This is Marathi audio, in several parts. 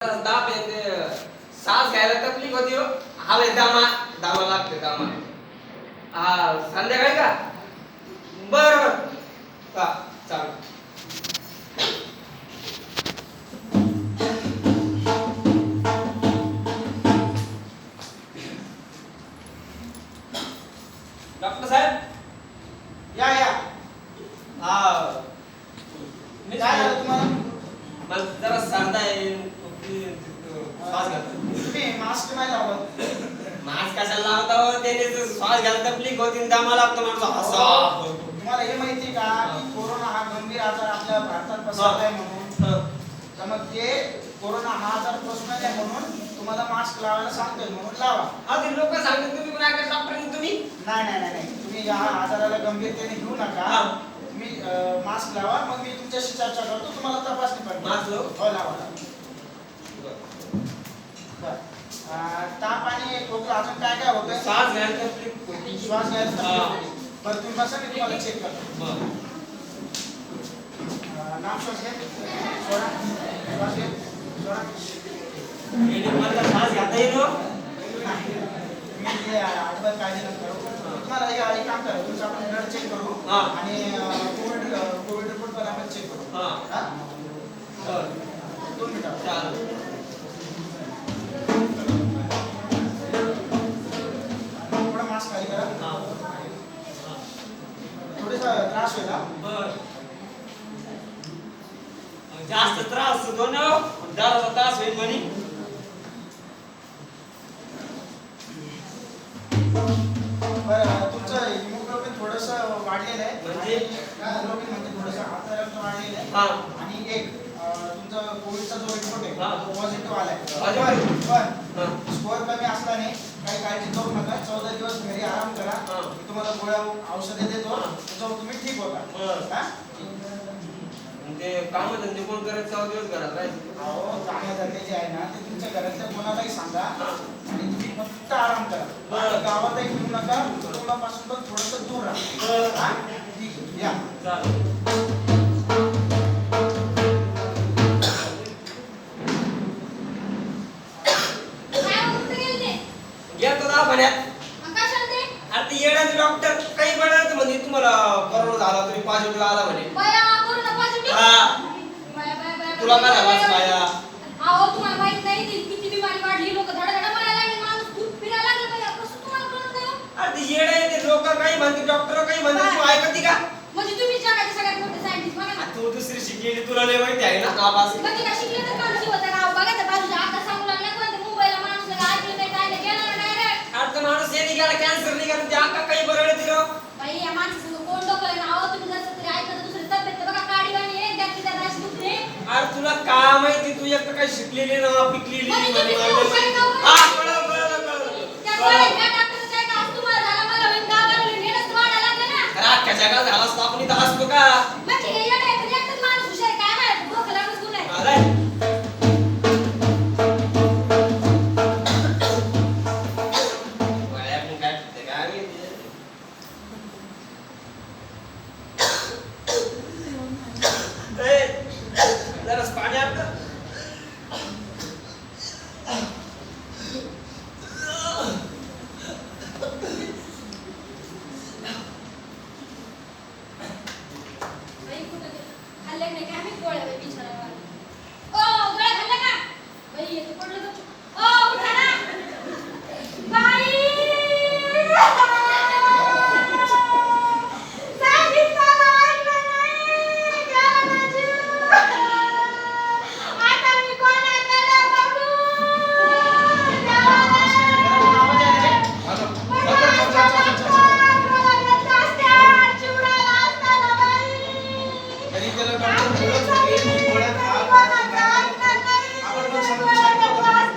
दाब येते सास घ्यायला तकलीफ होती हो. हवे दामा दामा लागते दामा. हा संध्याकाळी का बर बर का चालेल. डॉक्टर साहेब या या हा मी काय झालं तुम्हाला? मला जरा सर्दी आहे श्वास घ्यायला. तुम्ही मास्क नाही लावलं. मास्क कशाला लावता हो? त्याने तर श्वास घ्यायला तकलीफ होती आणि दमा लागतो माणूस असा. तुम्हाला हे माहिती का की कोरोना हा गंभीर आजार आपल्या भारतात पसरलाय म्हणून. तर मग ते कोरोना हा आजार पसरणार आहे म्हणून तुम्हाला मास्क लावायला सांगतोय म्हणून लावा. हा ते लोक सांगतात तुम्ही पण ऐका डॉक्टरनी तुम्ही. नाही तुम्ही या आजाराला गंभीरतेने घेऊ नका. तुम्ही मास्क लावा. मग मी तुमच्याशी चर्चा करतो. तुम्हाला तपासणी करतो. मास्क लावू? हो लावा. ताप आणि खोकला अजून काय काय होतं? श्वास घ्यायला तकलीफ होती. श्वास घ्यायला तकलीफ होती. बरं तुम्ही बसा मी तुम्हाला चेक करतो. नाम श्वास घ्या. सोडा. श्वास घ्या. सोडा. येणे मला श्वास घेता येईल हो? नाही. मी ते अजिबात काळजी नका करू. तुम्हाला एक काम करा. तुमचं आपण ब्लड चेक करू आणि कोविड रिपोर्ट पण आपण चेक करू. हा? 2 मिनिटं. चालेल. थोडा मास्क खाली करा. थोडासा त्रास होईल हा. जास्त त्रास होतो ना हो. जरा त्रास होईल म्हणे. बरं तुमचं हिमोग्लोबिन थोडंसं वाढलेलं आहे. म्हणजे? हिमोग्लोबिन म्हणजे थोडंसं हाताळायला वाढलेलं आहे. हा. आणि एक तुमचा कोविडचा जो रिपोर्ट आहे हा. तो पॉझिटिव्ह आलाय. Positive? पण स्कोअर कमी असल्याने काही काळजी करू नका. 14 दिवस घरी आराम करा. मी तुम्हाला गोळ्या औषधे देतो. त्याच्यावर तुम्ही ठीक होता. हा? ते काम धंदे कोण करायचं 14 दिवस घरात राहायचं. अहो कामधंदे जे आहे ना ते तुमच्या घरातल्या कोणालाही सांगा आणि तुम्ही फक्त आराम करा. आणि गावातही फिरू नका. कुटुंबापासून पण थोडंसं दूर राहा. हा? ठीक आहे. या. चालेल. गेलतो दवाखान्यात. अरे ते येण्याचे डॉक्टर काही म्हणायचं म्हणजे तुम्हाला कोरोना झाला तुम्ही पॉझिटिव्ह आला म्हणे. हा. तुला काय झालं असं बाया? अरे ते येणं ते लोक काही म्हणते डॉक्टर काही म्हणते तू ऐकते का? तू दुसरी शिकलेली तुला लय माहिती आहे ना आवाज. आता माणूस हे निघाला कॅन्सर निघाला ते अंका काही बरं दिलं. अरे तुला काय माहिती तू एक तर काही शिकलेली ना पिकलेली म्हणजे तुम्ही नाही. उपाय करू हा नका. अरे अख्ख्या जगात झाला असतो आपण इथं असतो का? अरे बाया आपण काय करते काय माहिती. ए, जरास पाणी आण गं. तरी त्याला डॉक्टर बोलत होते की गोळ्या खा. आपण पण समजून सांगतो.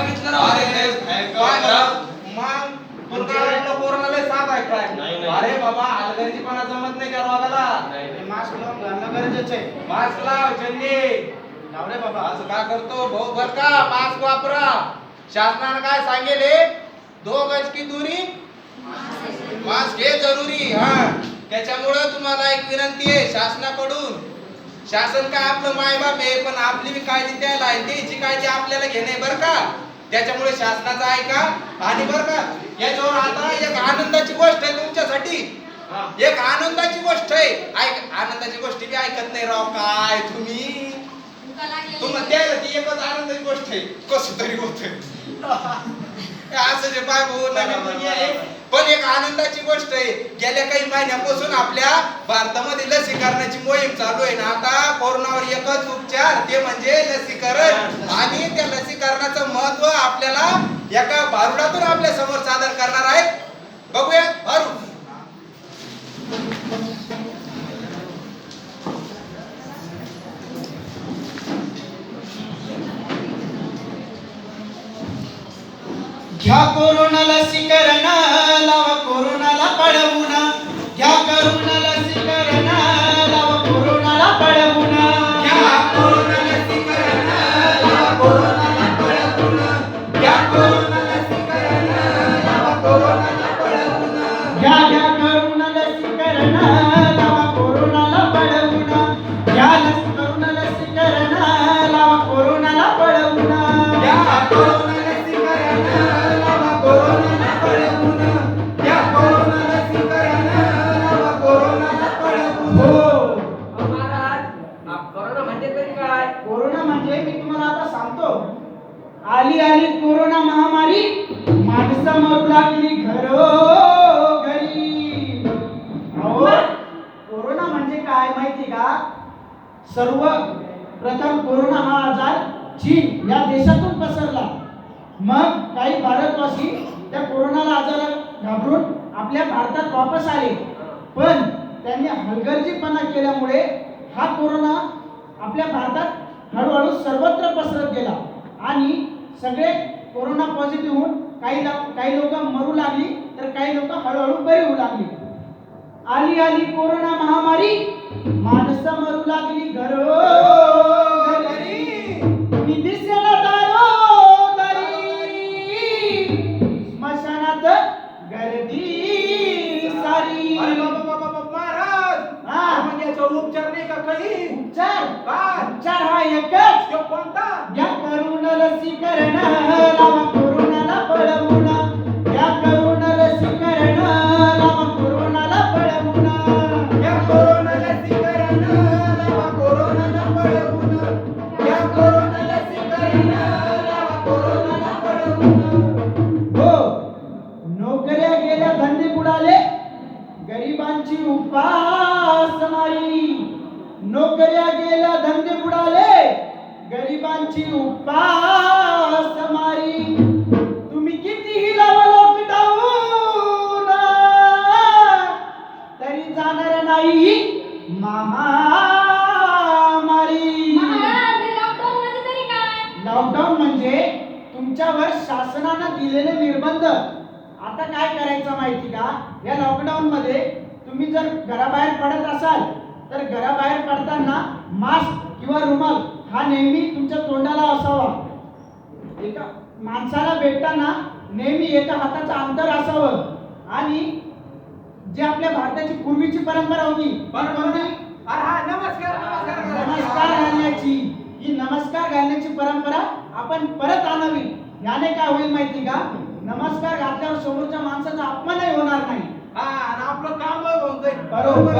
सांगितलं ना मग कोरोनाला साथ आहे काय? अरे बाबा हलगर्जीपणा जमत नाही का रोगाला? मास्क लावून घालणं गरजेचं आहे. मास्क लाव चंदी. लाव रे बाबा. असं काय करतो भाऊ? बर का मास्क वापरा. शासनानं काय सांगेले? 2 गज की दूरी मास्क हे जरुरी. हा त्याच्यामुळं तुम्हाला एक विनंती आहे शासनाकडून. शासन काय आपलं मायबाप आहे पण आपली बी काळजी द्यायला आहे. त्याची काळजी आपल्याला घेणे बर का. त्याच्यामुळे शासनाचं ऐका. आणि बर का याच्यावर आता एक आनंदाची गोष्ट आहे तुमच्यासाठी. एक आनंदाची गोष्ट आहे. ऐक आनंदाची गोष्टी बी ऐकत नाही राव काय तुम्ही. तुम्हाला द्यायला ती एकच आनंदाची गोष्ट आहे. कसं तरी होत असं जे पाय भाऊ नवीन दुनिया आहे. पण एक आनंदाची गोष्ट आहे गेल्या काही महिन्यापासून आपल्या भारतामध्ये लसीकरणाची मोहीम चालू आहे ना. आता कोरोनावर एकच उपचार ते म्हणजे लसीकरण. आणि त्या लसीकरणाचं महत्व आपल्याला एका भारुडातून आपल्या समोर सादर करणार आहे. बघूया भारू. घ्या कोरोना लसीकरण लावा कोरोनाला पळवून. घ्या कोरोना लसीकरण लावा कोरोनाला पळवून. घ्या कोरोना लसीकरण लावा कोरोनाला पळवून. घ्या कोरोना लसीकरण लावा कोरोनाला पळवून. घ्या कोरोना लसीकरण लावा कोरोनाला पळवून. घ्या कोरोना लसीकरण लावा कोरोनाला पळवून. घ्या कोरोना लसीकरण लावा कोरोनाला पळवून. घ्या कोरोना लसीकरण लावा कोरोनाला पळवून. हो महाराज कोरोना म्हणजे तरी काय? कोरोना म्हणजे मी तुम्हाला आता सांगतो. आली कोरोना महामारी माणसं मरू लागली घरोघरी. अहो कोरोना म्हणजे काय माहिती का? सर्वप्रथम कोरोना हा आजार चीन या देशातून पसरला. मग काही भारतवासी त्या कोरोनाला आजाराला घाबरून आपल्या भारतात वापस आले. पण त्यांनी हलगर्जीपणा केल्यामुळे हा कोरोना आपल्या भारतात हळूहळू सर्वत्र पसरत गेला आणि सगळे कोरोना पॉझिटिव्ह होऊन काही लोक मरू लागली तर काही लोक हळूहळू बरी होऊ लागली. आली कोरोना महामारी माणसं मरू लागली घरोघरी. तुम्ही दिसेना दारोदारी स्मशानात गर्दी सारी. महाराज म्हणजे याच्यावर उपचार नाही का काही? उपचार हा एकच. तो कोणता? या कोरोना लसीकरण लावा कोरोनाला पळवून. या कोरोना लसीकरण लावा कोरोनाला पळवून. या कोरोना लसीकरण लावा कोरोनाला पळवून. या कोरोना लसीकरण लावा कोरोनाला पळवून. हो नोकऱ्या गेल्या धंदे बुडाले गरिबांची उपासमारी. नोकऱ्या गेल्या धंदे बुडाले गरिबांची उपासमारी. तुम्ही कितीही लावा लॉकडाऊन तरी जाणार नाही महामारी. लॉकडाऊन म्हणजे तुमच्यावर शासनानं दिलेले निर्बंध. आता काय करायचं माहिती का? या लॉकडाऊन मध्ये तुम्ही जर घराबाहेर पडत असाल तर घराबाहेर पडताना मास्क किंवा रुमाल हा नेहमी तुमच्या तोंडाला असावा. एका माणसाला भेटताना नेहमी एका हाताचं अंतर असावं. आणि जे आपल्या भारताची पूर्वीची परंपरा होती नमस्कार घालण्याची, ही नमस्कार घालण्याची परंपरा आपण परत आणावी. याने काय होईल माहिती का? नमस्कार घातल्यावर समोरच्या माणसाचा अपमानही होणार नाही. आणि आपलं काम होऊन जाईल. बरोबर.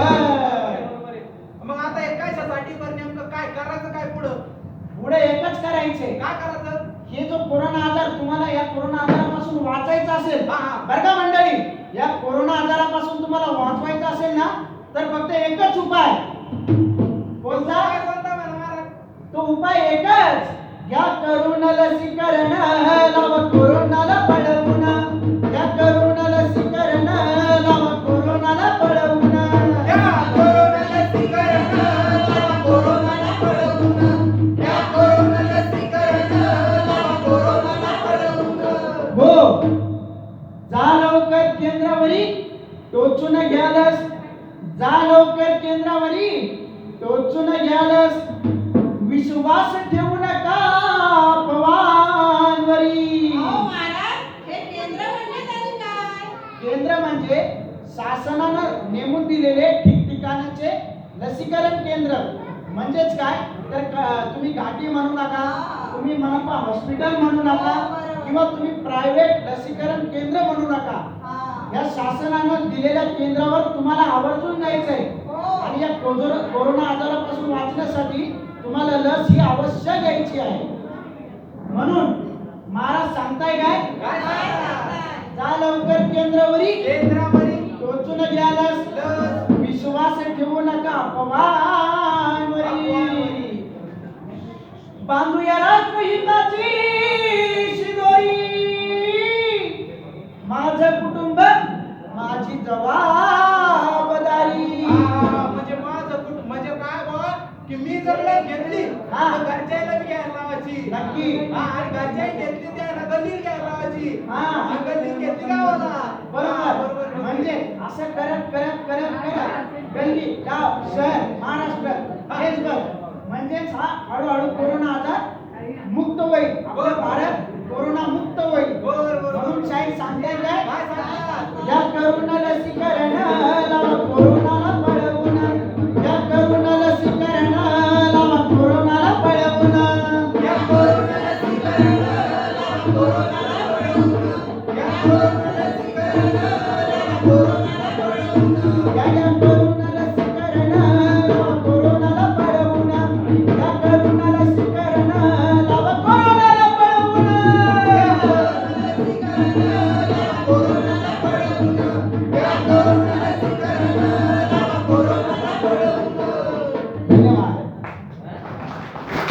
मग आता एकासाठी तर नेमकं काय करायचं? काय पुढे एकच करायचे. काय करायचं? हे जो कोरोना आजार तुम्हाला या कोरोना आजारापासून वाचायचा असेल बरं का मंडळी, या कोरोना आजारापासून तुम्हाला वाचवायचं असेल ना तर फक्त एकच उपाय. कोणता? तो उपाय एकच. या कोरोना लसीकरण लावा कोरोनाला पळवून. या कोरोना लसीकरण लावा कोरोनाला पळवून. या कोरोना लसीकरण लावा कोरोनाला पळवून. या कोरोना लसीकरण लावा कोरोनाला पळवून. जा लवकर केंद्रावरी टोचून घ्यालस, जा लवकर केंद्रावरी टोचून घ्यालस, विश्वास ठेवू नका पवानवरी. अहो महाराज, हे केंद्र म्हणजे तरी काय? केंद्र म्हणजे शासनानं नेमून दिलेले ठिकठिकाणचे लसीकरण केंद्र. म्हणजेच काय तर तुम्ही घाटी म्हणू नका, तुम्ही मनपा हॉस्पिटल म्हणू नका, किंवा तुम्ही प्रायव्हेट लसीकरण केंद्र म्हणू नका. हा. या शासनानं दिलेल्या केंद्रावर तुम्हाला आवर्जून जायचंय. हो. आणि या कोरोना आजारापासून वाचण्यासाठी तुम्हाला लस ही अवश्य घ्यायची आहे. म्हणून महाराज सांगताय काय, काय सांगताय? जा लवकर केंद्रावरी केंद्रावरी टोचून घ्या लस, लस, विश्वास ठेवू नका पवानवरी. बांधूया राष्ट्रहिताची शिदोरी, माझं कुटुंब माझी जबाबदारी. म्हणजे माझं कुठं म्हणजे काय बा की मी जर लस घेतली हा. तर घरच्याला बी घ्यायला लावायची. नक्की. हा, आणि घरच्याही घेतली त्याला गल्लीत घ्यायला लावायची. हा. आणि गल्लीत घेतली गावाला. हा, बरोबर. म्हणजे असं करत करत करत करत गल्ली, गाव, शहर, महाराष्ट्र, देशभर म्हणजेच हा हळूहळू कोरोना आजार मुक्त होईल. आपलं भारत कोरोना मुक्त होईल. बरोबर. म्हणून शाहीर सांगताय काय, काय सांगतात? या करुण लसीकरण लावा कोरोनाला पळवून, या करुण लसीकरण लावा कोरोनाला पळवून, या कोरोना लसीकरण लावा कोरोनाला पळवून, या कोरोना